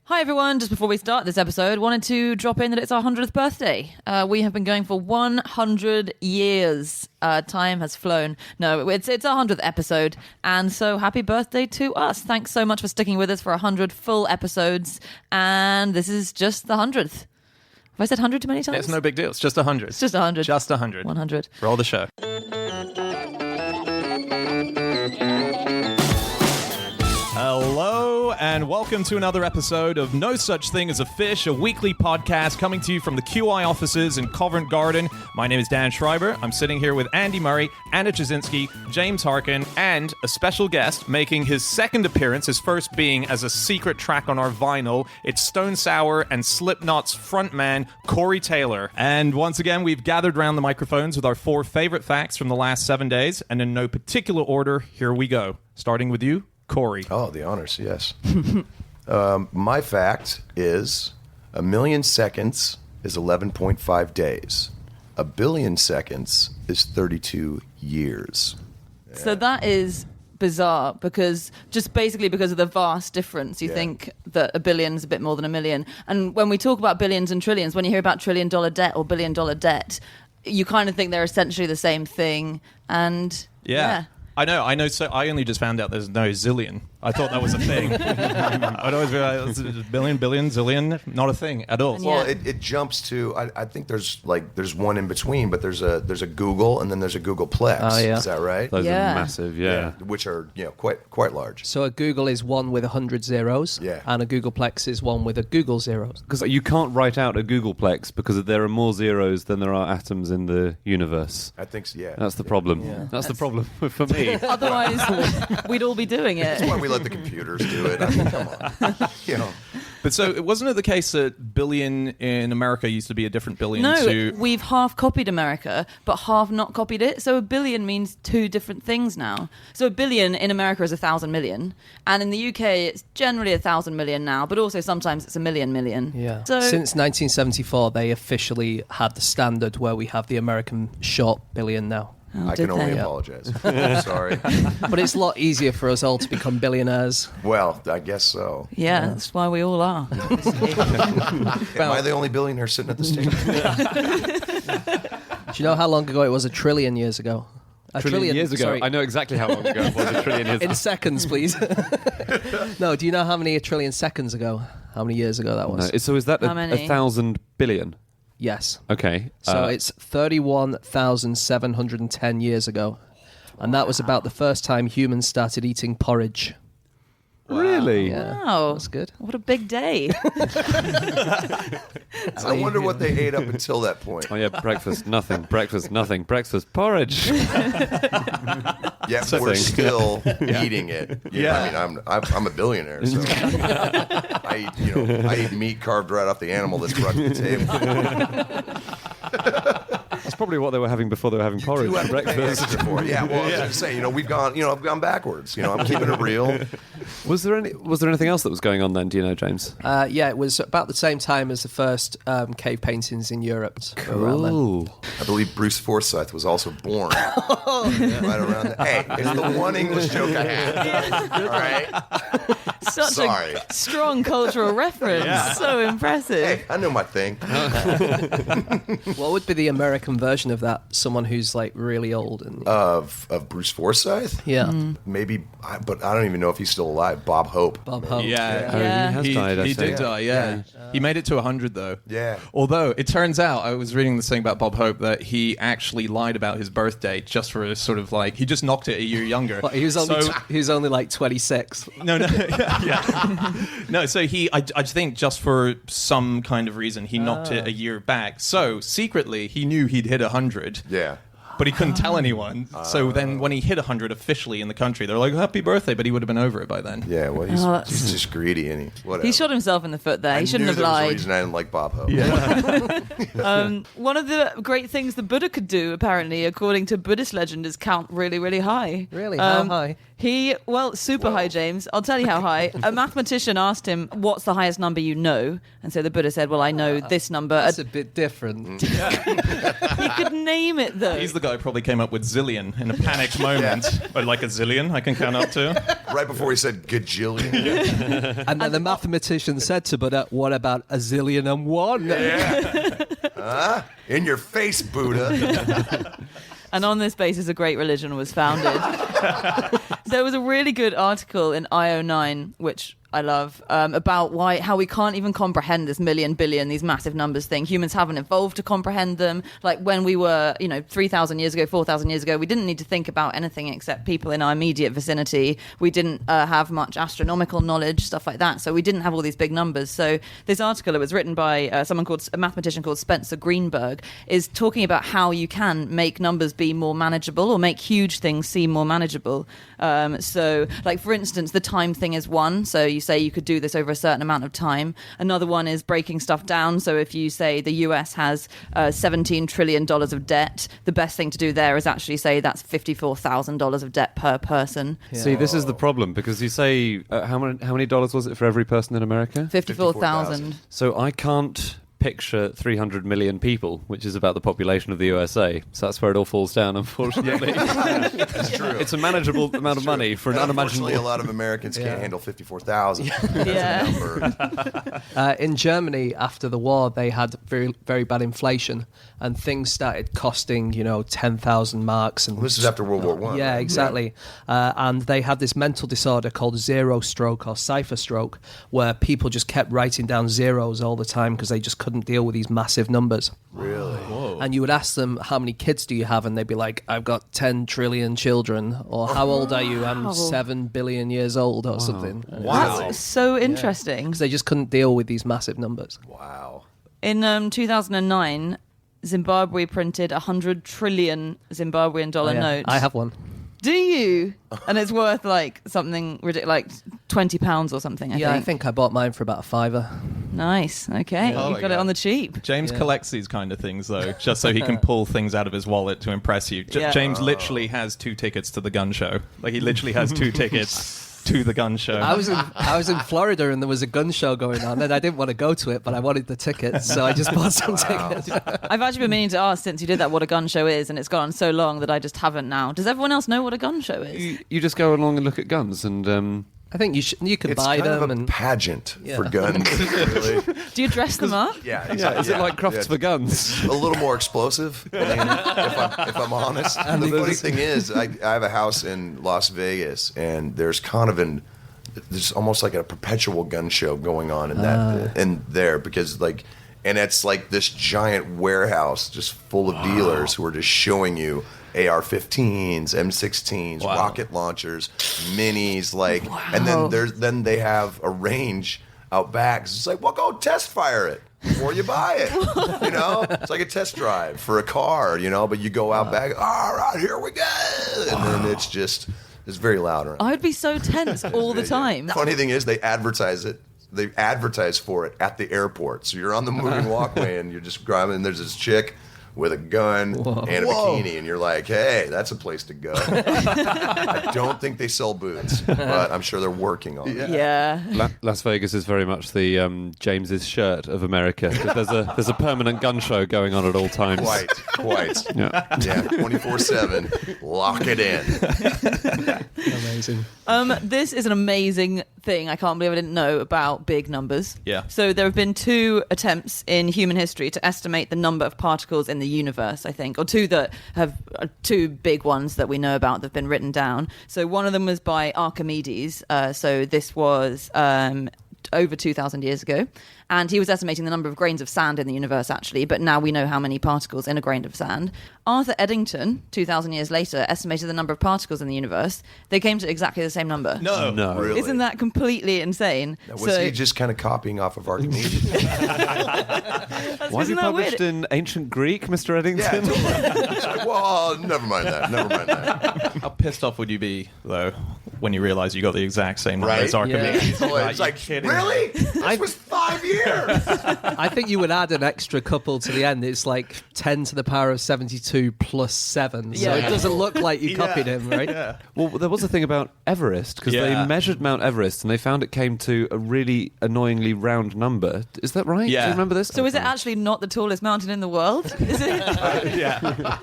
Hi everyone, just before we start this episode, wanted to drop in that it's our 100th birthday. We have been going for 100 years. Time has flown. No, it's our 100th episode, and so happy birthday to us. Thanks so much for sticking with us for 100 full episodes, and this is just the 100th. Have I said 100 too many times? It's no big deal. It's just 100. It's just 100. Just 100. 100. Roll the show. Hello, and welcome to another episode of No Such Thing as a Fish, a weekly podcast coming to you from the QI offices in Covent Garden. My name is Dan Schreiber. I'm sitting here with Andy Murray, Anna Jasinski, James Harkin, and a special guest making his second appearance, his first being as a secret track on our vinyl. It's Stone Sour and Slipknot's frontman, Corey Taylor. And once again, we've gathered around the microphones with our 4 favorite facts from the last 7 days, and in no particular order, here we go. Starting with you, Corey. Oh, the honors, yes. My fact is 1 million seconds is 11.5 days. 1 billion seconds is 32 years. Yeah. So that is bizarre because just basically because of the vast difference. You think that a billion is a bit more than a million. And when we talk about billions and trillions, when you hear about $1 trillion debt or $1 billion debt, you kind of think they're essentially the same thing. And yeah. I know. So I only just found out there's no Zillion. I thought that was a thing. I'd always realize billion, zillion, not a thing at all. Well, it jumps to. I think there's one in between, but there's a Google and then there's a Googleplex. Oh, yeah. Is that right? Those are massive, yeah. Which are quite large. So a Google is one with 100 zeros, and a Googleplex is one with a Google zeros. Because you can't write out a Googleplex because there are more zeros than there are atoms in the universe. I think so, yeah. That's the problem. Yeah. That's the problem for me. Otherwise, we'd all be doing it. That's why we let the computers do it. I mean, come on. But so wasn't it the case that billion in America used to be a different billion No, we've half copied America, but half not copied it. So a billion means 2 different things now. So a billion in America is 1,000 million, and in the UK it's generally 1,000 million now, but also sometimes it's a million. Yeah. So since 1974, they officially had the standard where we have the American short billion now. Oh, I can only apologize. Sorry. But it's a lot easier for us all to become billionaires. Well, I guess so. Yeah, that's why we all are. Am I the only billionaire sitting at the stage? Do you know how long ago it was? 1 trillion years ago. A trillion years ago? Sorry. I know exactly how long ago it was. 1 trillion years ago. In seconds, please. No, do you know how many 1 trillion seconds ago? How many years ago that was? No. So is that 1,000 billion? Yes. Okay. So it's 31,710 years ago. And that was about the first time humans started eating porridge. Wow. Really? Yeah. Wow. That's good. What a big day. I wonder what they ate up until that point. Oh, yeah, breakfast, nothing. Breakfast, nothing. Breakfast, porridge. Yeah, we're still eating it. I mean, I'm a billionaire, so I eat meat carved right off the animal that's brought to the table. That's probably what they were having before they were having porridge for breakfast. Yeah, well, I was going to say, I've gone backwards. I'm keeping it real. Was there anything else that was going on then? Do you know, James? Yeah, it was about the same time as the first cave paintings in Europe. Cool. I believe Bruce Forsyth was also born right around there. Hey, it's the one English joke I had. All right? Such a strong cultural reference. Yeah. So impressive. Hey, I know my thing. What would be the American version of that? Someone who's like really old and of Bruce Forsyth? Yeah. Maybe, but I don't even know if he's still alive. Bob Hope. Yeah. He has died, I He think. did die, yeah. He made it to 100, though. Yeah. Although, it turns out, I was reading this thing about Bob Hope, that he actually lied about his birthday just for a sort of like, he just knocked it a year younger. Well, he was only like 26. No. No, so I think just for some kind of reason, he knocked it a year back. So, secretly, he knew he'd hit 100. Yeah. But he couldn't tell anyone. So then when he hit 100 officially in the country, they're like, happy birthday, but he would have been over it by then. Yeah, well, he's just greedy, isn't he? Whatever. He shot himself in the foot there. He shouldn't have There was a lied. reason I didn't like Bob Hope. Yeah. One of the great things the Buddha could do, apparently, according to Buddhist legend, is count really, really high. Really? How high? Super high, James. I'll tell you how high. A mathematician asked him, what's the highest number you know? And so the Buddha said, well, I know this number. That's a bit different. He could name it, though. He's the guy who probably came up with Zillion in a panicked moment. But like a zillion, I can count up to. Right before he said gajillion. And then the mathematician said to Buddha, what about a zillion and one? Yeah. In your face, Buddha. And on this basis, a great religion was founded. There was a really good article in IO9, which I love, about how we can't even comprehend this million, billion, these massive numbers thing. Humans haven't evolved to comprehend them. Like when we were, 3,000 years ago, 4,000 years ago, we didn't need to think about anything except people in our immediate vicinity. We didn't have much astronomical knowledge, stuff like that. So we didn't have all these big numbers. So this article, it was written by a mathematician called Spencer Greenberg, is talking about how you can make numbers be more manageable or make huge things seem more manageable. So, like, for instance, the time thing is one. So you say you could do this over a certain amount of time. Another one is breaking stuff down. So if you say the US has $17 trillion of debt, the best thing to do there is actually say that's $54,000 of debt per person. Yeah. See, this is the problem, because you say, how many dollars was it for every person in America? 54,000. So I can't picture 300 million people, which is about the population of the USA. So that's where it all falls down, unfortunately. That's true. It's a manageable amount of money for an unimaginable... Unfortunately, a lot of Americans can't handle 54,000. Yeah. In Germany, after the war, they had very, very bad inflation, and things started costing, 10,000 marks. And this is after World War I. Yeah, exactly. And they had this mental disorder called zero stroke or cipher stroke, where people just kept writing down zeros all the time because they just couldn't deal with these massive numbers. Really? Whoa. And you would ask them, how many kids do you have? And they'd be like, I've got 10 trillion children. Or how old are you? I'm 7 billion years old or something. Wow. That's so interesting. Because they just couldn't deal with these massive numbers. Wow. In 2009, Zimbabwe printed 100 trillion Zimbabwean dollar notes. I have one. Do you? And it's worth like something ridiculous, like £20 or something. I think I bought mine for about $5. Nice. Okay, Oh you my got it God. on the cheap. James collects these kind of things, though, just so he can pull things out of his wallet to impress you. Yeah. James literally has 2 tickets to the gun show. Like, he literally has 2 tickets to the gun show. I was in Florida and there was a gun show going on, and I didn't want to go to it, but I wanted the tickets, so I just bought some tickets. I've actually been meaning to ask since you did that what a gun show is, and it's gone on so long that I just haven't now. Does everyone else know what a gun show is? You just go along and look at guns, and I think you can It's buy kind them of a and pageant Yeah. for guns, really. Do you dress them up? Yeah, yeah, exactly. is it like Crofts for Guns? A little more explosive, if I'm honest. And the funny thing is, I have a house in Las Vegas, and there's there's almost like a perpetual gun show going on in there, because and it's like this giant warehouse just full of dealers who are just showing you AR-15s, M16s, rocket launchers, minis, and then they have a range out back. It's like, well, go test fire it before you buy it. It's like a test drive for a car. But you go out back. All right, here we go, and then it's very loud around. I'd be so tense all the time. Funny thing is, they advertise it. They advertise for it at the airport. So you're on the moving walkway, and you're just driving, and there's this chick with a gun and a bikini, and you're like, hey, that's a place to go. I don't think they sell boots, but I'm sure they're working on it. Yeah. Las Vegas is very much the James's shirt of America. There's a permanent gun show going on at all times. Quite. Yeah. Yeah, 24/7. Lock it in. amazing. This is an amazing thing. I can't believe I didn't know about big numbers. Yeah. So there have been 2 attempts in human history to estimate the number of particles in the universe, I think, or 2 that have 2 big ones that we know about that have been written down. So one of them was by Archimedes. So this was over 2,000 years ago. And he was estimating the number of grains of sand in the universe, actually, but now we know how many particles in a grain of sand. Arthur Eddington, 2,000 years later, estimated the number of particles in the universe. They came to exactly the same number. No. Really? Isn't that completely insane? Now, was he just kind of copying off of Archimedes? Why have you Isn't that published weird? in ancient Greek, Mr. Eddington? It's like, well, never mind that. How pissed off would you be, though, when you realize you got the exact same number Right? as Archimedes. Oh, Like, it's like, you're kidding me. really? This was 5 years. I think you would add an extra couple to the end. It's like 10 to the power of 72 plus 7. So Yeah. it doesn't look like you copied him, right? Yeah. Well, there was a thing about Everest, because Yeah. they measured Mount Everest and they found it came to a really annoyingly round number. Is that right? Yeah. Do you remember this? So is it actually not the tallest mountain in the world? Is it? Yeah.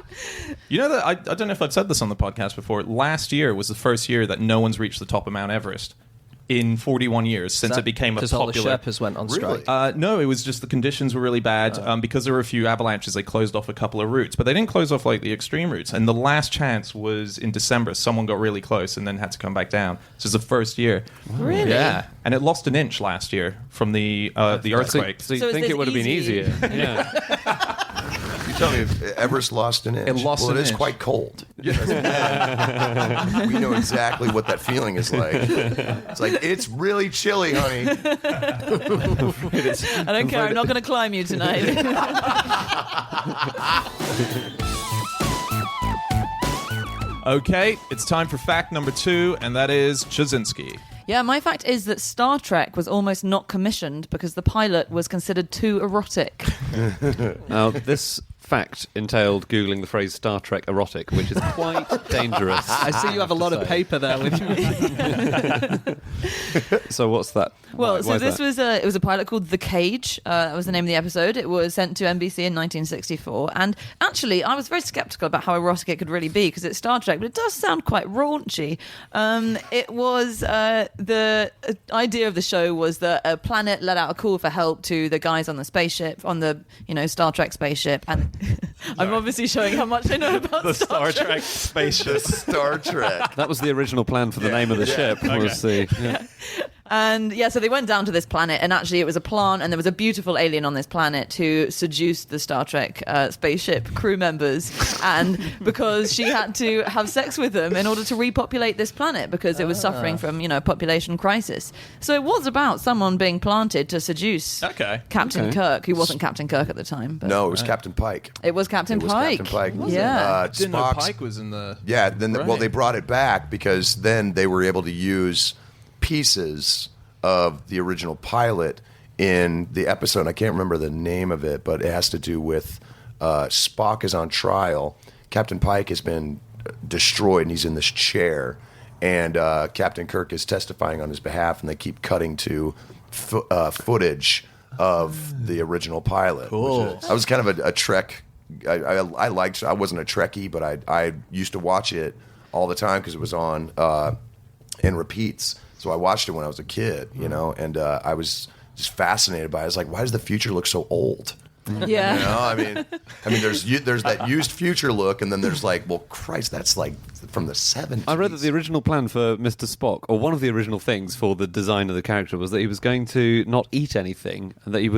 You know that I don't know if I've said this on the podcast before. Last year was the first year that no one's reached the top of Mount Everest in 41 years since it became a because all the popular. Sherpas went on Really? strike. No, it was just the conditions were really bad. Because there were a few avalanches, they closed off a couple of routes, but they didn't close off like the extreme routes. And the last chance was in December. Someone got really close and then had to come back down. This is the first year. Really? Yeah, and it lost an inch last year from the earthquake. So you So is think this it would have been easy? easier? Yeah. You tell me if Everest lost an inch. It lost well, an it is inch. quite cold. We know exactly what that feeling is like. It's like, it's really chilly, honey. I don't care. I'm not going to climb you tonight. Okay, it's time for fact number 2, and that is Chazinski. Yeah, my fact is that Star Trek was almost not commissioned because the pilot was considered too erotic. Now, this fact entailed Googling the phrase Star Trek erotic, which is quite dangerous. I see you have a lot of paper there with you. So what's that? Well, Why so is this that? was a pilot called The Cage. That was the name of the episode. It was sent to NBC in 1964. And actually, I was very skeptical about how erotic it could really be because it's Star Trek, but it does sound quite raunchy. It was the idea of the show was that a planet let out a call for help to the guys on the spaceship, on the Star Trek spaceship, and I'm obviously showing how much I know about The Star Star Trek. Trek spaceship. Star Trek. That was the original plan for the name of the ship. Was the And yeah, so they went down to this planet, and actually it was a plant, and there was a beautiful alien on this planet who seduced the Star Trek spaceship crew members, and because she had to have sex with them in order to repopulate this planet because it was suffering from a population crisis. So it was about someone being planted to seduce Okay. Captain Okay. Kirk, who wasn't Captain Kirk at the time. But No, it was Captain Pike. it was Captain It was Pike. Captain Pike. Yeah. Didn't know Spock's- Pike was in the... Yeah, then well, Right. they brought it back because then they were able to use pieces of the original pilot in the episode. I can't remember the name of it, but it has to do with Spock is on trial. Captain Pike has been destroyed, and he's in this chair. And Captain Kirk is testifying on his behalf, and they keep cutting to footage of the original pilot. Cool. I was kind of a Trek. I wasn't a Trekkie, but I used to watch it all the time because it was on in repeats. So I watched it when I was a kid, and I was just fascinated by it. I was like, why does the future look so old? Yeah. I mean, there's that used future look, and then there's like, well, Christ, that's like from the 70s. I read that the original plan for Mr. Spock, or one of the original things for the design of the character, was that he was going to not eat anything, and that he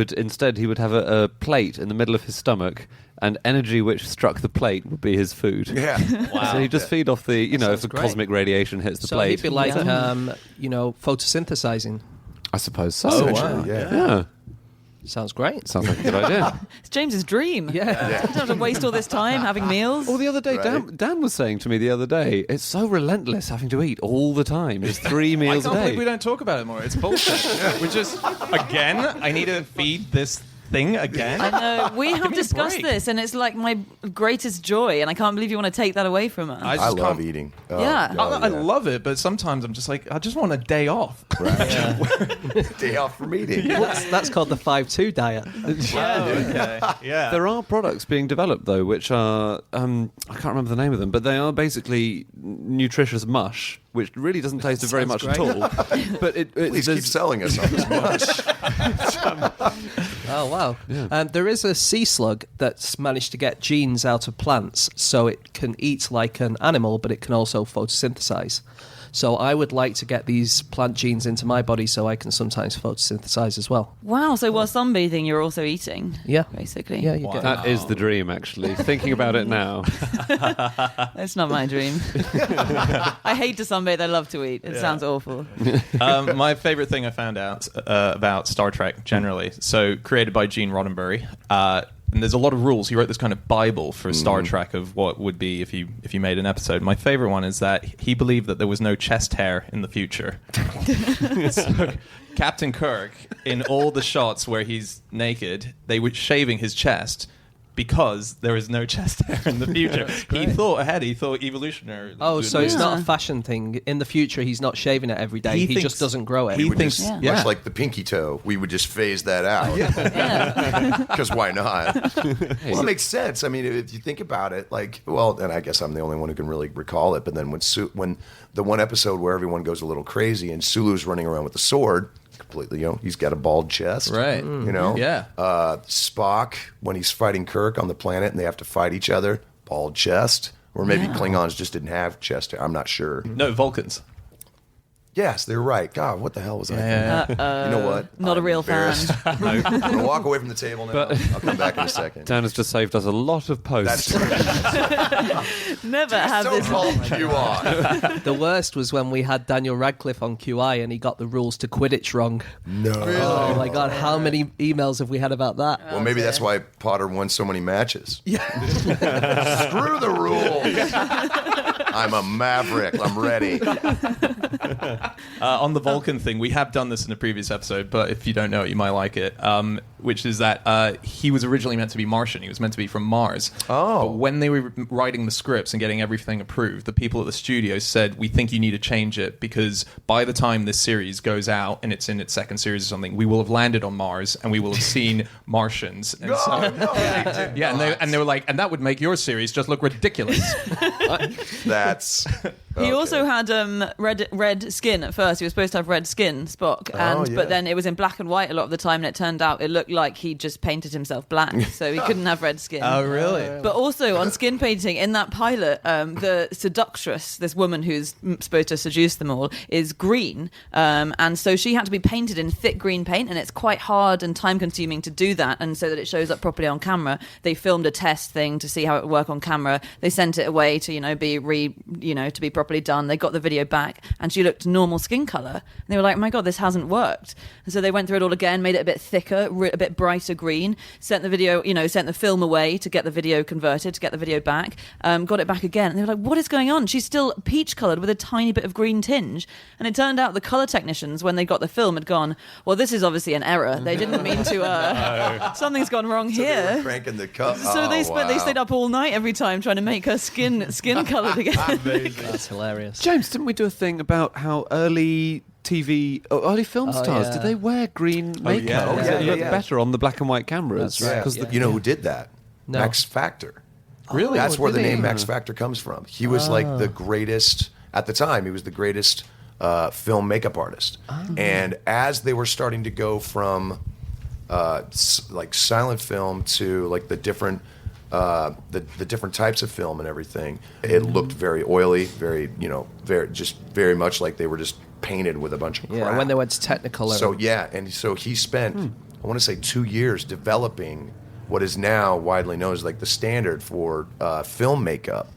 would have a plate in the middle of his stomach, and energy which struck the plate would be his food. Yeah. So he'd just feed off the, if Sounds the great. cosmic radiation hits the So plate. he'd be like, Yeah. photosynthesizing. I suppose so. Essentially, yeah. Sounds great. Sounds like a good idea. It's James's dream. Yeah. You don't have to waste all this time having meals. Well, the other day, Right. Dan was saying to me the other day, it's so relentless having to eat all the time. Just 3 I meals a can't day. believe we don't talk about it more. It's bullshit. We're just... Again? I need to feed this thing again? I know. We Give have me a discussed break. this, and it's like my greatest joy, and I can't believe you want to take that away from us. I just love can't- eating. Yeah. I love it, but sometimes I'm just like, I just want a day off. Day off from eating. That's called the 5-2 diet. Okay. Yeah. There are products being developed, though, which are, I can't remember the name of them, but they are basically nutritious mush, which really doesn't taste of very much Sounds at all. But Please keep selling us on this much. Oh, wow. There is a sea slug that's managed to get genes out of plants so it can eat like an animal, but it can also photosynthesize. So I would like to get these plant genes into my body so I can sometimes photosynthesize as well. Wow. So while sunbathing, you're also eating. Yeah. Basically. Yeah, you get That is the dream, actually. Thinking about it now. That's not my dream. I hate to sunbathe. I love to eat. It sounds awful. My favorite thing I found out about Star Trek generally, so created by Gene Roddenberry, and there's a lot of rules. He wrote this kind of Bible for Star Trek of what would be if you made an episode. My favorite one is that he believed that there was no chest hair in the future. So, Captain Kirk, in all the shots where he's naked, they were shaving his chest because there is no chest hair in the future. He thought ahead. He thought evolutionary. Oh, so it's not a fashion thing. In the future, he's not shaving it every day. He just doesn't grow it. He thinks, much like the pinky toe, we would just phase that out. Because why not? Well, it makes sense. I mean, if you think about it, and I guess I'm the only one who can really recall it, but then when the one episode where everyone goes a little crazy and Sulu's running around with the sword, completely, he's got a bald chest. Right. Yeah. Spock, when he's fighting Kirk on the planet and they have to fight each other, bald chest. Or maybe Klingons just didn't have chest hair. I'm not sure. No, Vulcans. Yes, they're right. God, what the hell was I thinking? You know what? Not a real fan. I'm going to walk away from the table now. I'll come back in a second. Dan has just saved us a lot of posts. Never have So this. called QI. The worst was when we had Daniel Radcliffe on QI and he got the rules to Quidditch wrong. No. Oh my God, how many emails have we had about that? Well, maybe that's why Potter won so many matches. Yeah. Screw the rules. I'm a maverick. I'm ready. On the Vulcan thing, we have done this in a previous episode, but if you don't know it, you might like it, which is that he was originally meant to be Martian. He was meant to be from Mars. Oh. But when they were writing the scripts and getting everything approved, the people at the studio said, we think you need to change it because by the time this series goes out and it's in its second series or something, we will have landed on Mars and we will have seen Martians. And and they were like, and that would make your series just look ridiculous. That's... He also had red skin at first. He was supposed to have red skin, Spock, but then it was in black and white a lot of the time, and it turned out it looked like he just painted himself black, so he couldn't have red skin. Oh, really? But also on skin painting, in that pilot, the seductress, this woman who's supposed to seduce them all, is green, and so she had to be painted in thick green paint, and it's quite hard and time-consuming to do that, and so that it shows up properly on camera. They filmed a test thing to see how it would work on camera. They sent it away to be properly done. They got the video back and she looked normal skin color and they were like, oh my God, this hasn't worked. And so they went through it all again, made it a bit thicker, a bit brighter green, sent the film away to get the video converted, to get the video back, got it back again, and they were like, what is going on? She's still peach colored with a tiny bit of green tinge. And it turned out the color technicians, when they got the film, had gone, well, this is obviously an error. They didn't mean to something's gone wrong here. They were cranking the cup. So they stayed up all night every time trying to make her skin colored again. That's hilarious. James, didn't we do a thing about how early film stars, did they wear green makeup? It looked better on the black and white cameras. That's right. You know who did that? No. Max Factor. Really? That's where the did he? name Max Factor comes from. He was like the greatest, at the time, he was the greatest film makeup artist. And as they were starting to go from silent film to like the different different types of film and everything, it looked very oily, very much like they were just painted with a bunch of crap. Yeah, when they went to Technicolor. So he spent, I want to say 2 years developing what is now widely known as like the standard for film makeup.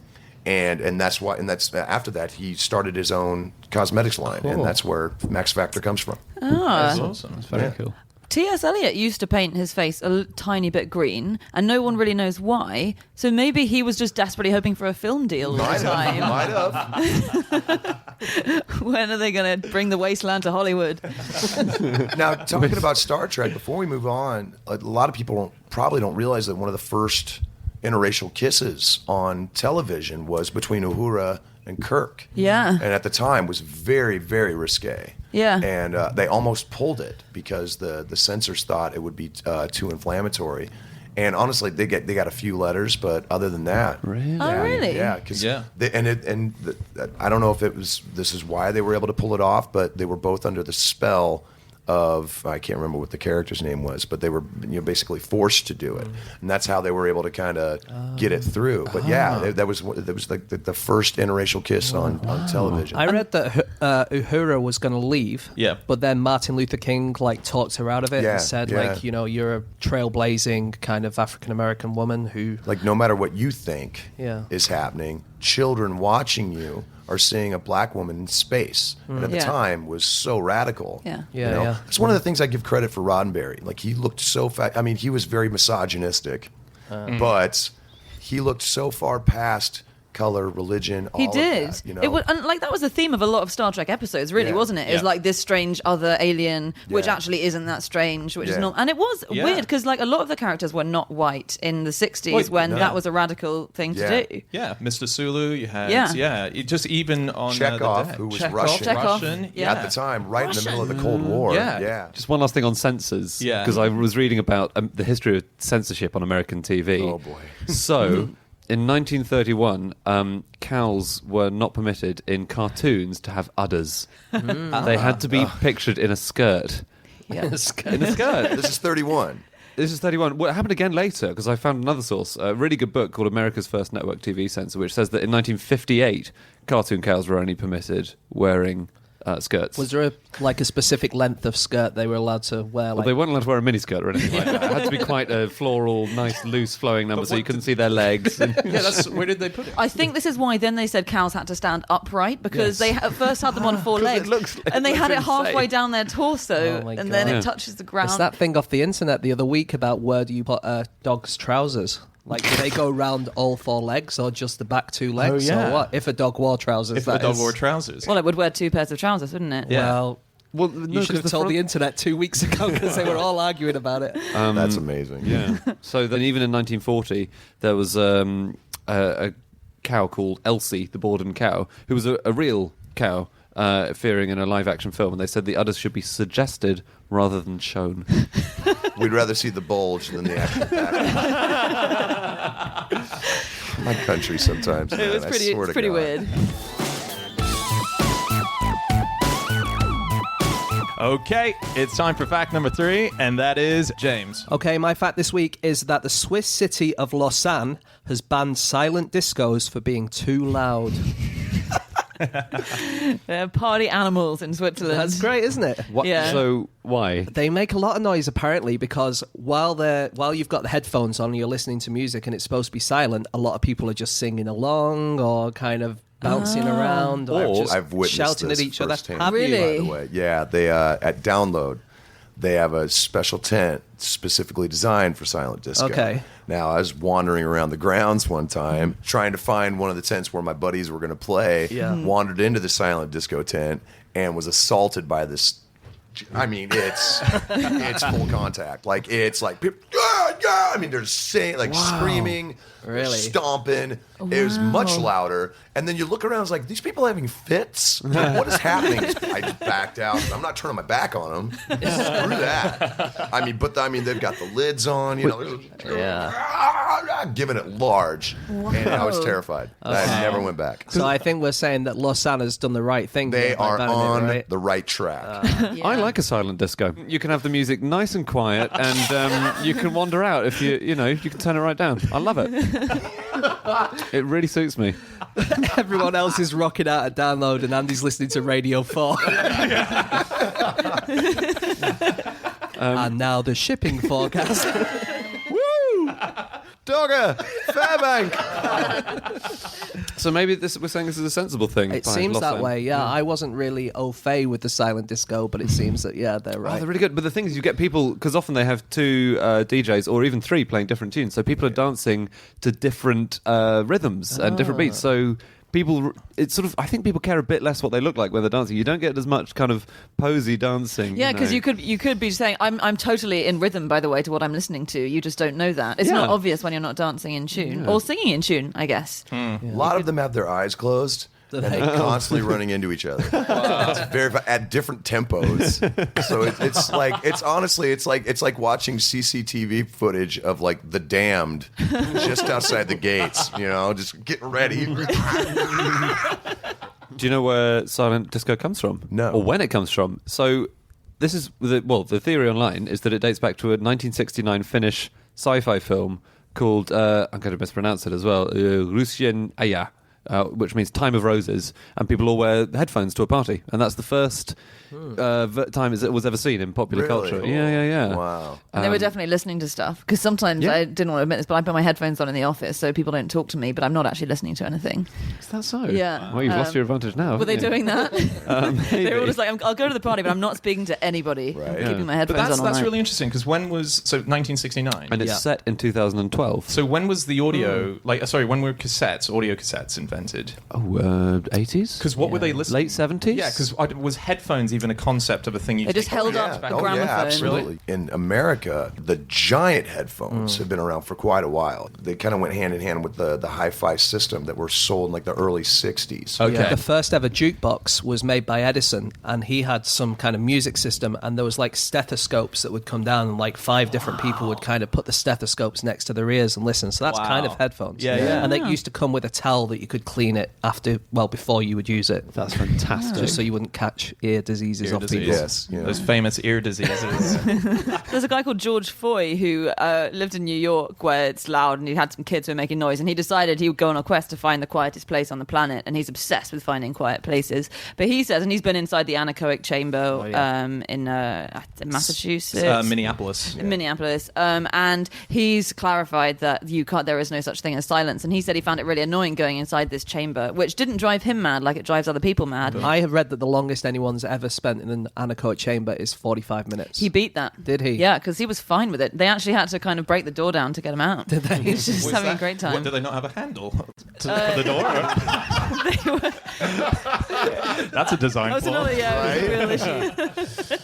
And that's why, after that he started his own cosmetics line, and that's where Max Factor comes from. That's awesome. That's very cool. T.S. Eliot used to paint his face a tiny bit green, and no one really knows why. So maybe he was just desperately hoping for a film deal all the time. Might have. When are they going to bring the wasteland to Hollywood? Now, talking about Star Trek, before we move on, a lot of people probably don't realize that one of the first interracial kisses on television was between Uhura and Kirk. Yeah. And at the time was very, very risque. Yeah. And they almost pulled it because the censors thought it would be too inflammatory. And honestly, they got a few letters, but other than that, Really? Oh, really? Yeah, because I don't know if this is why they were able to pull it off, but they were both under the spell of, I can't remember what the character's name was, but they were basically forced to do it, and that's how they were able to kind of get it through. But that was like the first interracial kiss on television. I read that Uhura was going to leave, but then Martin Luther King talked her out of it and said you're a trailblazing kind of African American woman who, like, no matter what you think is happening, children watching you are seeing a black woman in space, and at the time was so radical. Yeah. It's one of the things I give credit for Roddenberry. Like, he looked so fat. I mean, he was very misogynistic but he looked so far past color, religion, all He of did. that, you know? It was, and like that was the theme of a lot of Star Trek episodes, really, Yeah. wasn't it? It was Yeah. like this strange other alien, which Yeah. actually isn't that strange, which is Yeah. not. And it was Yeah. weird because like a lot of the characters were not white in the 60s Wait, when no. that was a radical thing Yeah. to do. Yeah, Mr. Sulu. You had Yeah. just even on Chekhov, the deck. who was Chekhov, Russian. Chekhov, Russian, yeah. At the time, right in the middle of the Cold War. Yeah. Yeah. Just one last thing on censors. Yeah. Because I was reading about the history of censorship on American TV. Oh, boy. So, in 1931, cows were not permitted in cartoons to have udders. They had to be pictured in a skirt. Yeah. In a skirt. This is 31. This is 31. Well, it happened again later because I found another source, a really good book called America's First Network TV Censor, which says that in 1958, cartoon cows were only permitted wearing skirts. Was there a specific length of skirt they were allowed to wear? Well, they weren't allowed to wear a miniskirt or anything like that. It had to be quite a floral, nice, loose, flowing number so you couldn't see their legs. And Yeah, that's where did they put it? I think this is why then they said cows had to stand upright because they at first had them on four 'Cause it legs looks- and they it had it looks halfway insane. down their torso Oh my and then God. it Yeah. touches the ground. It's that thing off the internet the other week about where do you put a dog's trousers? Like, do they go round all four legs or just the back two legs? Oh, yeah. Or what? If a dog wore trousers, If the that dog is- wore trousers. Well, it would wear two pairs of trousers, wouldn't it? Well, well, you should have told the internet 2 weeks ago because they were all arguing about it. That's amazing. Yeah. So then, even in 1940, there was a cow called Elsie, the Borden cow, who was a real cow appearing in a live-action film, and they said the udders should be suggested rather than shown. We'd rather see the bulge than the actual back. My country sometimes. It man, was I pretty, swear it's to pretty God. weird. Okay, it's time for fact number 3, and that is James. Okay, my fact this week is that the Swiss city of Lausanne has banned silent discos for being too loud. They're party animals in Switzerland. That's great, isn't it? What? Yeah. So why? They make a lot of noise apparently because while you've got the headphones on and you're listening to music and it's supposed to be silent, a lot of people are just singing along or kind of bouncing around or just I've witnessed shouting this at each other. firsthand, Have you? Really? by the way. Yeah, they at Download, they have a special tent specifically designed for silent disco. Okay. Now, I was wandering around the grounds one time trying to find one of the tents where my buddies were going to play. Yeah. Wandered into the silent disco tent and was assaulted by this. I mean, it's full contact. Like it's like people. I mean, they're saying like screaming, Really? stomping. It was much louder. And then you look around, it's like these people are having fits. Like, what is happening? I just backed out. I'm not turning my back on them. Screw that. I mean, they've got the lids on. You know, giving it large, and I was terrified. I never went back. So I think we're saying that Lausanne has done the right thing. They here by are banning it, on right? the right track. I like a silent disco. You can have the music nice and quiet, and you can wander out if you can turn it right down. I love it. It really suits me. Everyone else is rocking out at Download and Andy's listening to Radio 4. And now the shipping forecast. Dogger, Fairbank. So maybe we're saying this is a sensible thing. It by seems that Lausanne. way, yeah. I wasn't really au fait with the silent disco, but it seems that, yeah, they're Oh, right. they're really good. But the thing is, you get people, because often they have two DJs or even three playing different tunes. So people are dancing to different rhythms and different beats. So people, it's sort of, I think people care a bit less what they look like when they're dancing. You don't get as much kind of posy dancing. Yeah, because you could be saying, I'm totally in rhythm, by the way, to what I'm listening to. You just don't know that. It's not Yeah. obvious when you're not dancing in tune or singing in tune, I guess. A lot of them have their eyes closed. And they're constantly running into each other. It's very at different tempos. So it's like watching CCTV footage of like The Damned just outside the gates. You know, just getting ready. Do you know where silent disco comes from? No. Or when it comes from? So this is, the theory online is that it dates back to a 1969 Finnish sci-fi film called, I'm going to mispronounce it as well, Russian Aya. which means Time of Roses, and people all wear headphones to a party, and that's the first time it was ever seen in popular Really? culture. Yeah. Wow. And they were definitely listening to stuff, because sometimes Yeah. I didn't want to admit this, but I put my headphones on in the office so people don't talk to me, but I'm not actually listening to anything. Is that so? Yeah. Well, you've lost your advantage now. Were they haven't you? doing that? They were all just like, I'll go to the party, but I'm not speaking to anybody. Right. I'm Yeah. keeping my But headphones that's on all night. really interesting, because when was 1969? And it's Yeah. set in 2012. So when was the audio when were audio cassettes invented? 80s? Because what were they listening? Late 70s? Yeah, because was headphones even a concept of a thing you They just take held out up back a Oh, gramophone. yeah, absolutely. In America, the giant headphones have been around for quite a while. They kind of went hand in hand with the hi-fi system that were sold in like the early 60s. Okay. Yeah, the first ever jukebox was made by Edison, and he had some kind of music system, and there was like stethoscopes that would come down, and like 5 different people would kind of put the stethoscopes next to their ears and listen. So that's Wow. kind of headphones. Yeah. And they used to come with a towel that you could clean it before you would use it. That's fantastic. Just so you wouldn't catch ear diseases Ear off disease. people. Yes, yeah. Those famous ear diseases. There's a guy called George Foy who lived in New York where it's loud and he had some kids who were making noise, and he decided he would go on a quest to find the quietest place on the planet, and he's obsessed with finding quiet places. But he says, and he's been inside the anechoic chamber in Massachusetts. Minneapolis. In Minneapolis, and he's clarified that there is no such thing as silence, and he said he found it really annoying going inside this chamber, which didn't drive him mad like it drives other people mad. I have read that the longest anyone's ever spent in an anechoic chamber is 45 minutes. He beat that. Did he? Yeah, because he was fine with it. They actually had to kind of break the door down to get him out. Did they? He was just Was having a that- great time. What, do they not have a handle to the door? That's a design That was flaw. another real issue.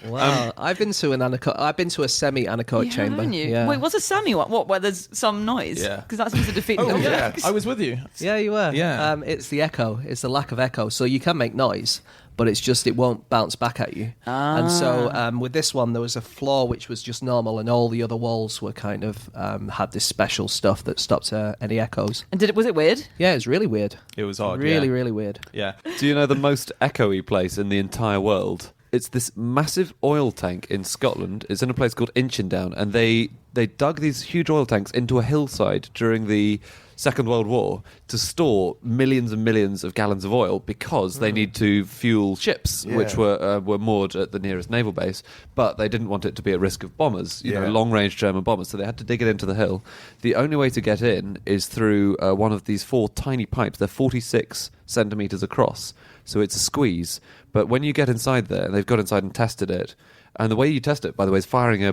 Wow. I've been to a semi-anechoic Yeah, chamber. haven't you? Yeah. Wait, what's a semi one? What, where there's some noise? Yeah. Because that's supposed to defeat Oh, the yeah. object. I was with you. Yeah, you were. Yeah. It's the echo. It's the lack of echo. So you can make noise, but it's just it won't bounce back at you. And so with this one, there was a floor which was just normal, and all the other walls were kind of had this special stuff that stopped any echoes. And was it weird? Yeah, it's really weird. It was odd. Really, yeah. really weird. Yeah. Do you know the most echoey place in the entire world? It's this massive oil tank in Scotland. It's in a place called Inchindown, and they dug these huge oil tanks into a hillside during the Second World War to store millions and millions of gallons of oil because they need to fuel ships, which were moored at the nearest naval base, but they didn't want it to be at risk of bombers, you know, long-range German bombers, so they had to dig it into the hill. The only way to get in is through one of these 4 tiny pipes. They're 46 centimetres across, so it's a squeeze. But when you get inside there, and they've got inside and tested it, and the way you test it, by the way, is firing a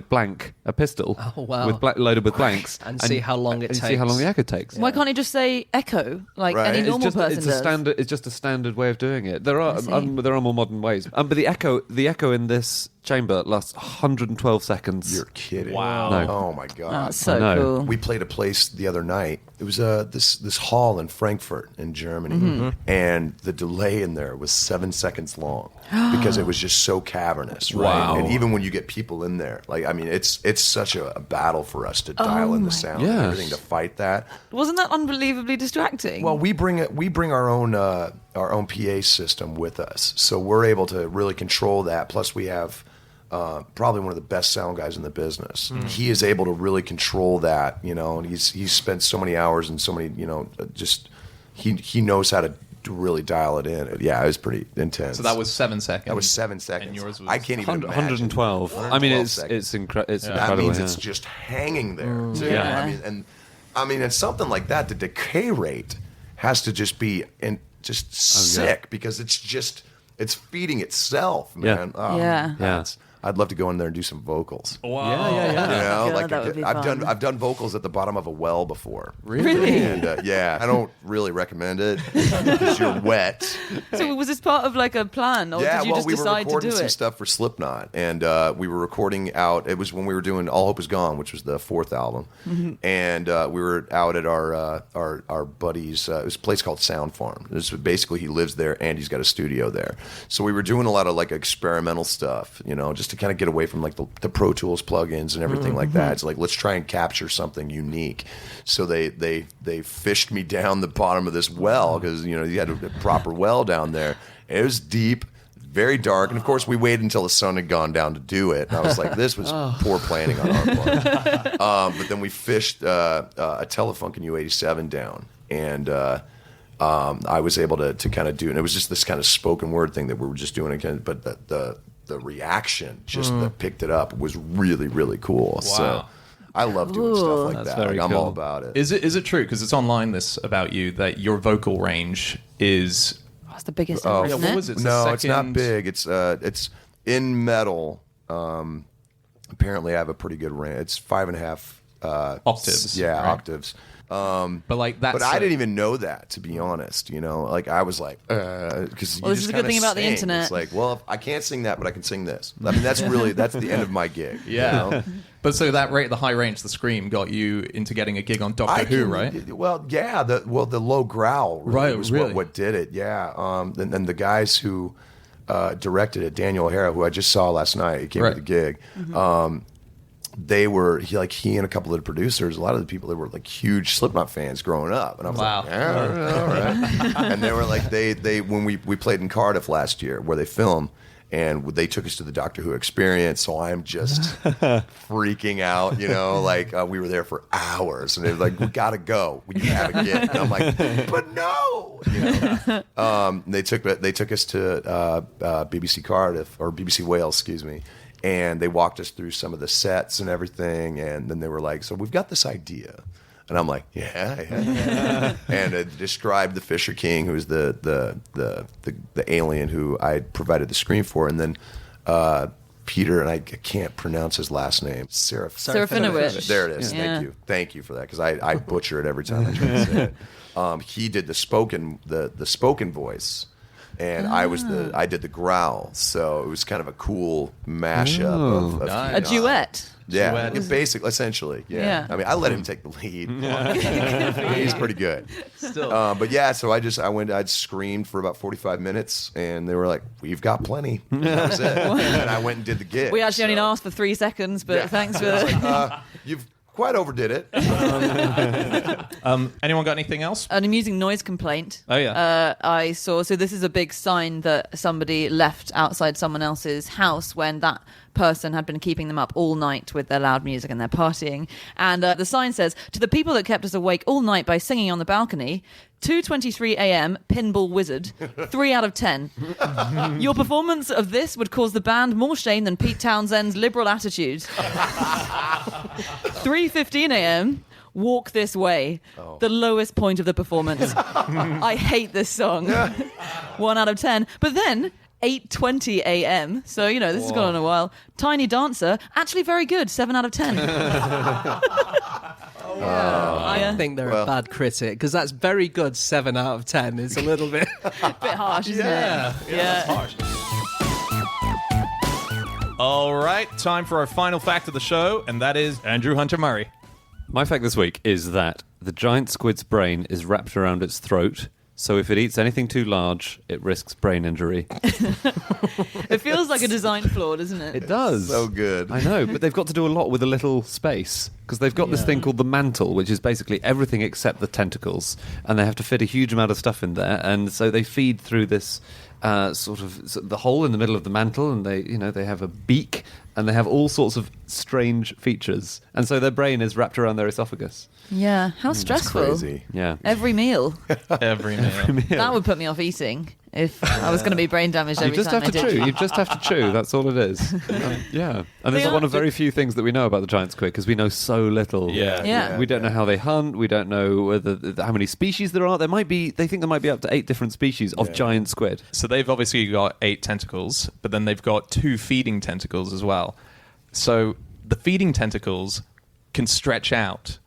pistol Oh, wow. loaded with blanks, And see how long it and see how takes. long the echo takes. Why can't he just say echo like Right. any It's normal person it's does? It's just a standard way of doing it. There are see. there are more modern ways. But the echo in this chamber lasts 112 seconds. You're kidding. Wow. No. Oh, my Oh, God. it's so I know. cool. We played a place the other night. It was this hall in Frankfurt in Germany, and the delay in there was 7 seconds long because it was just so cavernous. Right? Wow. And even when you get people in there, like I mean, it's such a battle for us to dial in the sound and Yeah. everything to fight that. Wasn't that unbelievably distracting? Well, we bring our own PA system with us, so we're able to really control that. Plus, we have probably one of the best sound guys in the business. He is able to really control that, you know, and he's spent so many hours and so many, you know, just he knows how to really dial it in. Yeah, it was pretty intense. So that was 7 seconds. That was 7 seconds. And yours was I can't even imagine. 112. I mean, it's seconds. it's That incredible. means yeah. it's just hanging there. too. Yeah. I mean, and something like that, the decay rate has to just be just sick because it's feeding itself, man. Yeah. Oh, Yeah. Yeah. I'd love to go in there and do some vocals. Wow. You know, God, that would be I've fun. done vocals at the bottom of a well before. Really? And I don't really recommend it because you're wet. So was this part of like a plan, or did you just we were decide to recording do some it? stuff for Slipknot, and we were recording out. It was when we were doing "All Hope Is Gone," which was the 4th album, and we were out at our buddies. It was a place called Sound Farm. This was basically he lives there and he's got a studio there. So we were doing a lot of like experimental stuff, you know, just to kind of get away from like the Pro Tools plugins and everything like that. It's like let's try and capture something unique. So they fished me down the bottom of this well because you know you had a proper well down there. It was deep, very dark, and of course we waited until the sun had gone down to do it. And I was like, this was poor planning on our part. But then we fished a Telefunken U87 down, and I was able to kind of do, and it was just this kind of spoken word thing that we were just doing again. But the reaction just that picked it up was really, really cool. Wow. So I love doing stuff like That's that. very I'm cool. all about it. Is it true? Because it's online this about you that your vocal range is. That's the biggest ever, isn't what it? was it? No, it's not big. It's in metal. Apparently, I have a pretty good range. It's 5.5 octaves. Yeah, right? octaves. But like that's. But I didn't even know that, to be honest. You know, like I was like, because Well, this is a good thing about the internet. It's like, well, I can't sing that, but I can sing this. I mean, that's the end of my gig. Yeah. You know? But so that the high range, the scream, got you into getting a gig on Doctor Who, right? Well, yeah. The low growl was really? what did it. Yeah. And the guys who directed it, Daniel O'Hara, who I just saw last night, he came to the gig. He and a couple of the producers, a lot of the people that were like huge Slipknot fans growing up, and I was like, yeah, all right. And they were like, they when we played in Cardiff last year, where they film, and they took us to the Doctor Who experience. So I'm just freaking out, you know, like we were there for hours, and they were like, we gotta go, we have a gig, and I'm like, but no, you know. They took us to BBC Cardiff or BBC Wales, excuse me. And they walked us through some of the sets and everything, and then they were like, "So we've got this idea," and I'm like, "Yeah." And it described the Fisher King, who's the alien who I provided the screen for, and then Peter, and I can't pronounce his last name, Serafinowicz. There it is. Yeah. Thank you for that, because I butcher it every time I try to say it. He did the spoken voice. And I did the growl, so it was kind of a cool mashup of A duet. Yeah, Duet. essentially. Yeah. Yeah. I mean, I let him take the lead. He's pretty good. Still. But yeah, so I screamed for about 45 minutes, and they were like, "We've got plenty." And that was it. And I went and did the gig. We actually only asked for 3 seconds, but thanks for You've quite overdid it. Anyone got anything else? an amusing noise complaint. Oh, yeah. I saw. So this is a big sign that somebody left outside someone else's house when that person had been keeping them up all night with their loud music and their partying. And the sign says, "To the people that kept us awake all night by singing on the balcony, 2:23 a.m. Pinball Wizard, 3 out of 10. Your performance of this would cause the band more shame than Pete Townshend's liberal attitude. 3:15 a.m. Walk This Way, the lowest point of the performance. I hate this song. 1 out of 10. But then 8:20 a.m. So, you know, this has gone on a while. Tiny Dancer, actually very good. 7 out of 10. I think they're a bad critic, because that's very good. 7 out of 10 is a little bit Bit harsh, isn't it? Yeah, that's harsh. All right, time for our final fact of the show, and that is Andrew Hunter Murray. My fact this week is that the giant squid's brain is wrapped around its throat, so if it eats anything too large, it risks brain injury. It feels like a design flaw, doesn't it? It does. So good. I know, but they've got to do a lot with a little space, because they've got this thing called the mantle, which is basically everything except the tentacles, and they have to fit a huge amount of stuff in there, and so they feed through this the hole in the middle of the mantle, and they have a beak, and they have all sorts of strange features, and so their brain is wrapped around their esophagus. Yeah, how stressful. Crazy. Yeah. Every meal. Every meal. That would put me off eating if I was going to be brain damaged You every just time have I to did. chew. You just have to chew. That's all it is. Yeah. And They it's are- one of very few things that we know about the giant squid, because we know so little. Yeah. We don't know how they hunt. We don't know how many species there are. They think there might be up to 8 different species of giant squid. So they've obviously got 8 tentacles, but then they've got 2 feeding tentacles as well. So the feeding tentacles can stretch out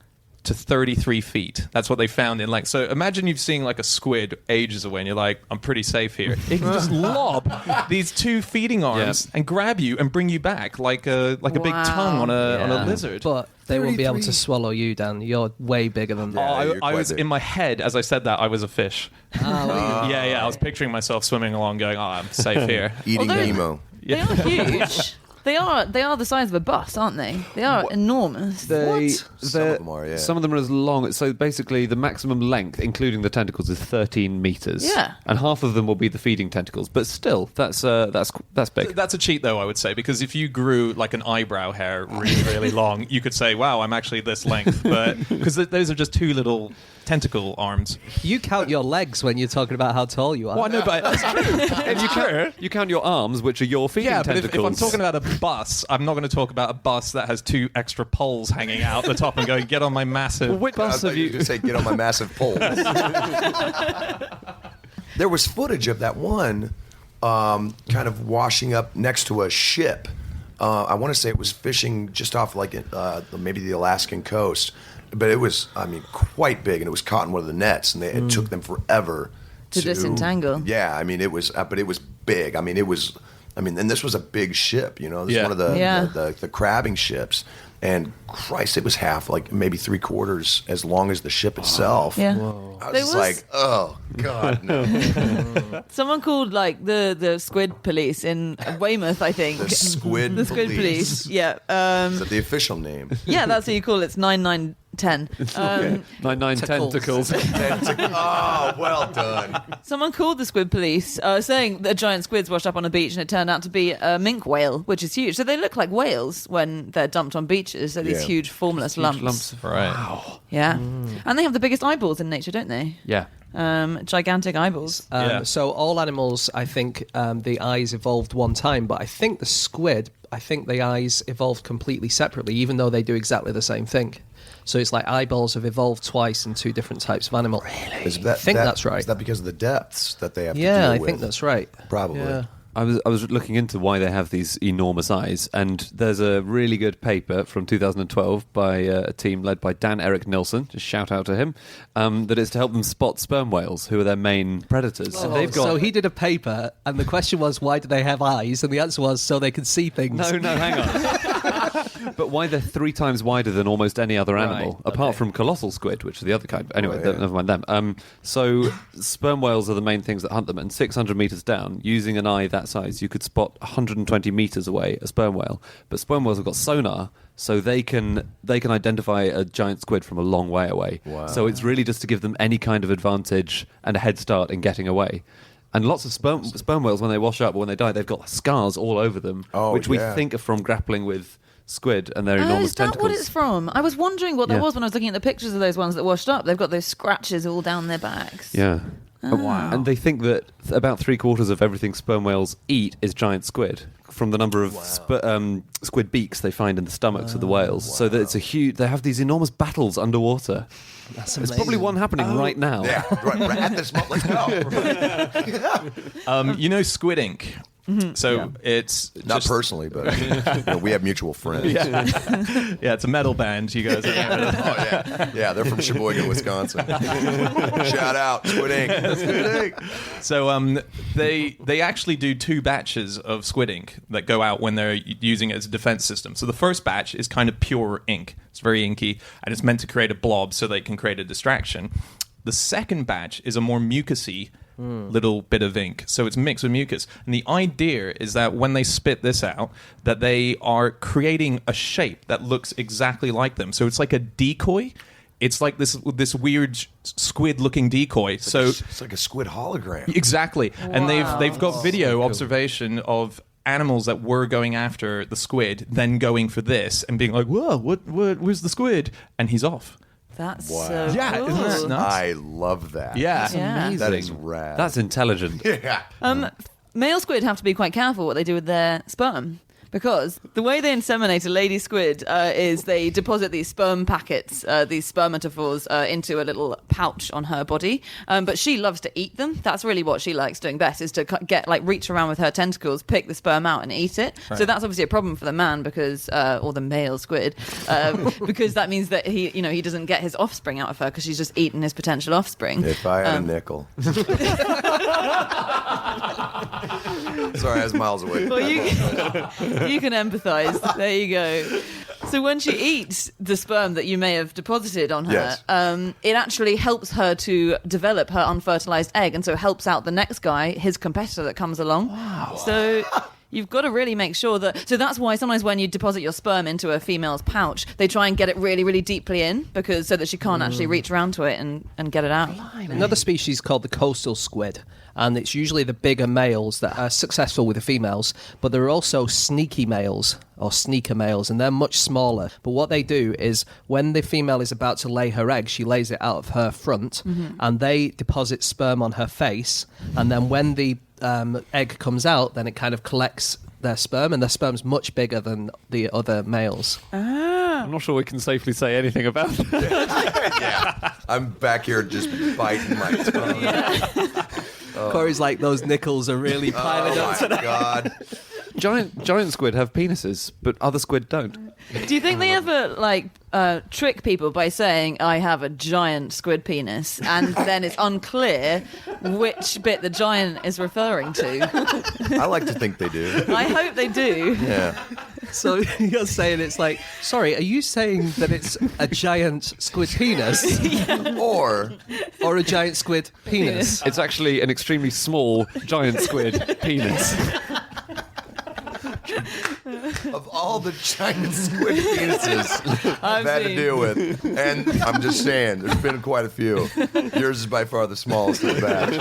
to 33 feet. That's what they found in so imagine you've seen like a squid ages away and you're like, I'm pretty safe here. It can just lob these 2 feeding arms and grab you and bring you back like a big Wow. tongue on a Yeah. lizard. But they won't be able 33. to swallow you, Dan. You're way bigger than that. I you're quite was big. in my head as I said that I was a fish. Yeah, I was picturing myself swimming along going, I'm safe here. Eating Although- Nemo. They are huge. They are the size of a bus, aren't they? They are enormous. Some of them are, yeah. Some of them are as long. So basically, the maximum length, including the tentacles, is 13 meters. Yeah. And half of them will be the feeding tentacles. But still, that's big. That's a cheat, though, I would say, because if you grew like an eyebrow hair really, really long, you could say, "Wow, I'm actually this length." But because those are just two little tentacle arms. You count your legs when you're talking about how tall you are. Well, no, but that's true. You count your arms, which are your feeding Yeah, but tentacles. if I'm talking about a bus, I'm not going to talk about a bus that has two extra poles hanging out the top and going, "Get on my massive." Which I bus thought have you you? were going to say, get on my massive pole. There was footage of that one kind of washing up next to a ship. I want to say it was fishing just off like maybe the Alaskan coast. But it was, quite big, and it was caught in one of the nets, and it took them forever To disentangle. Yeah, it was, but it was big. And this was a big ship, This is one of the crabbing ships, and Christ, it was half, like maybe 3/4 as long as the ship itself. Yeah. I was just like, oh God, no. Someone called like the squid police in Weymouth, I think. The squid The squid police. Yeah. Is that the official name? Yeah, that's what you call it. It's 9910. 9 tentacles. Oh, well done. Someone called the squid police, saying that a giant squid's washed up on a beach, and it turned out to be a minke whale, which is huge. So they look like whales when they're dumped on beaches. So these Yeah. huge formless lumps. Right. Yeah. And they have the biggest eyeballs in nature, don't they? Yeah. Gigantic eyeballs. Yeah. So all animals, I think, the eyes evolved one time, but I think the squid, the eyes evolved completely separately, even though they do exactly the same thing. So it's like eyeballs have evolved twice in two different types of animal. Really? I think that's right. Is that because of the depths that they have to Yeah, deal I with? think that's right. Probably. Yeah. I was looking into why they have these enormous eyes, and there's a really good paper from 2012 by a team led by Dan Eric Nilsson, just shout out to him, that is to help them spot sperm whales, who are their main predators. And they've got So he did a paper, and the question was, why do they have eyes? And the answer was, so they can see things. No, hang on. But why they're 3 times wider than almost any other animal, Right, apart okay. from colossal squid, which are the other kind. Anyway, yeah. never mind them. So sperm whales are the main things that hunt them, and 600 meters down, using an eye that size, you could spot 120 meters away a sperm whale. But sperm whales have got sonar, so they can identify a giant squid from a long way away. Wow. So it's really just to give them any kind of advantage and a head start in getting away. And lots of sperm whales, when they wash up or when they die, they've got scars all over them, which we think are from grappling with squid and their enormous is that tentacles. what it's from? I was wondering what that Yeah. was when I was looking at the pictures of those ones that washed up. They've got those scratches all down their backs. Yeah. Wow. And they think that about 3/4 of everything sperm whales eat is giant squid, from the number of squid beaks they find in the stomachs of the whales. So that it's a huge. They have these enormous battles underwater. That's There's amazing. probably one happening right now. Yeah, right at this moment. Let's go. You know Squid Ink? So it's Not just- personally, but we have mutual friends. Yeah, it's a metal band. You guys. Oh yeah, they're from Sheboygan, Wisconsin. Shout out, Squid Ink. Squid Ink. So they actually do 2 batches of squid ink that go out when they're using it as a defense system. So the first batch is kind of pure ink. It's very inky, and it's meant to create a blob so they can create a distraction. The second batch is a more mucusy little bit of ink, so it's mixed with mucus. And the idea is that when they spit this out, that they are creating a shape that looks exactly like them. So it's like a decoy. It's like this weird squid-looking decoy. So It's like a squid hologram. exactly, and Wow. they've got video observation of animals that were going after the squid, then going for this and being like, "Whoa, where's the squid?" And he's off. That's Wow. so Yeah, cool. isn't that nuts? I love that. Yeah. Yeah. That is rad. That's intelligent. yeah. Male squid have to be quite careful what they do with their sperm. Because the way they inseminate a lady squid is they deposit these sperm packets, these spermatophores, into a little pouch on her body. But she loves to eat them. That's really what she likes doing best, is to reach around with her tentacles, pick the sperm out and eat it. Right. So that's obviously a problem for the man because, or the male squid, because that means that he doesn't get his offspring out of her because she's just eaten his potential offspring. If I had a nickel. Sorry, I was miles away. Well, you can empathise. There you go. So when she eats the sperm that you may have deposited on her, Yes. it actually helps her to develop her unfertilized egg, and so helps out the next guy, his competitor that comes along. Wow. So You've got to really make sure that... So that's why sometimes when you deposit your sperm into a female's pouch, they try and get it really, really deeply in, because so that she can't actually reach around to it and get it out. Another species called the coastal squid, and it's usually the bigger males that are successful with the females, but there are also sneaky males or sneaker males, and they're much smaller. But what they do is when the female is about to lay her egg, she lays it out of her front, and they deposit sperm on her face, and then when the egg comes out, then it kind of collects their sperm, and their sperm's much bigger than the other males. I'm not sure we can safely say anything about that. Yeah. I'm back here just biting my tongue. Corey's like, those nickels are really piling up Oh, my today. God. Giant squid have penises, but other squid don't. Do you think they ever trick people by saying I have a giant squid penis, and then it's unclear which bit the giant is referring to? I like to think they do. I hope they do. Yeah. So you're saying it's like, sorry, are you saying that it's a giant squid penis Or or a giant squid penis? It's actually an extremely small giant squid penis. of all the giant squid penises I've had to seen. deal with, and I'm just saying, there's been quite a few. Yours is by far the smallest of the batch.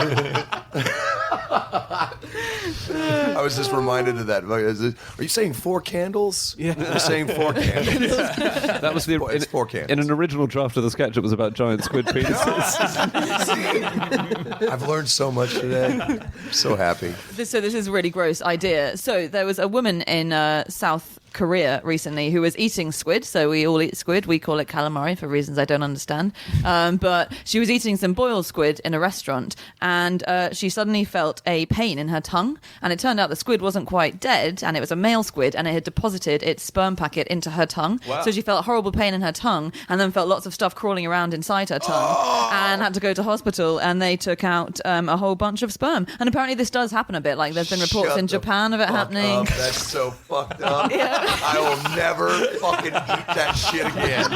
I was just reminded of that. Are you saying 4 candles? Yeah. You're saying 4 candles. That was It's 4 candles. in an original draft of the sketch. It was about giant squid penises. I've learned so much today. I'm so happy. So this is a really gross idea. So there was a woman in South Korea recently who was eating squid. So we all eat squid. We call it calamari for reasons I don't understand. But she was eating some boiled squid in a restaurant, and she suddenly felt a pain in her tongue. And it turned out the squid wasn't quite dead, and it was a male squid, and it had deposited its sperm packet into her tongue. Wow. So she felt horrible pain in her tongue, and then felt lots of stuff crawling around inside her tongue, and had to go to hospital. And they took out a whole bunch of sperm. And apparently this does happen a bit. Like there's been reports Shut in the Japan of it fuck happening. up. That's so fucked up. I will never fucking eat that shit again.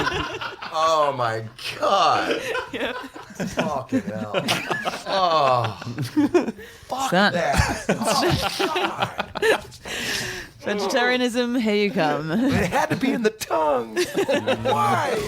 Oh my God. Fucking hell. Oh. Fuck that. Oh, God. Vegetarianism, here you come. It had to be in the tongue. Why?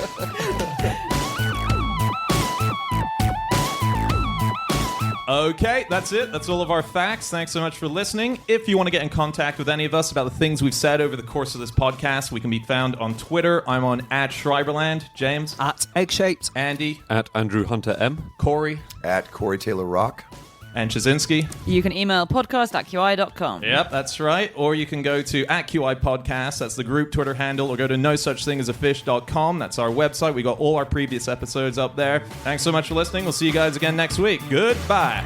Okay, that's it. That's all of our facts. Thanks so much for listening. If you want to get in contact with any of us about the things we've said over the course of this podcast, we can be found on Twitter. I'm on @Schreiberland. James. At egg-shaped. Andy. At Andrew Hunter M. Corey. At Corey Taylor Rock. And Chazinski. You can email podcast@qi.com. Yep, that's right. Or you can go to @QI Podcast. That's the group Twitter handle. Or go to nosuchthingasafish.com. That's our website. We got all our previous episodes up there. Thanks so much for listening. We'll see you guys again next week. Goodbye.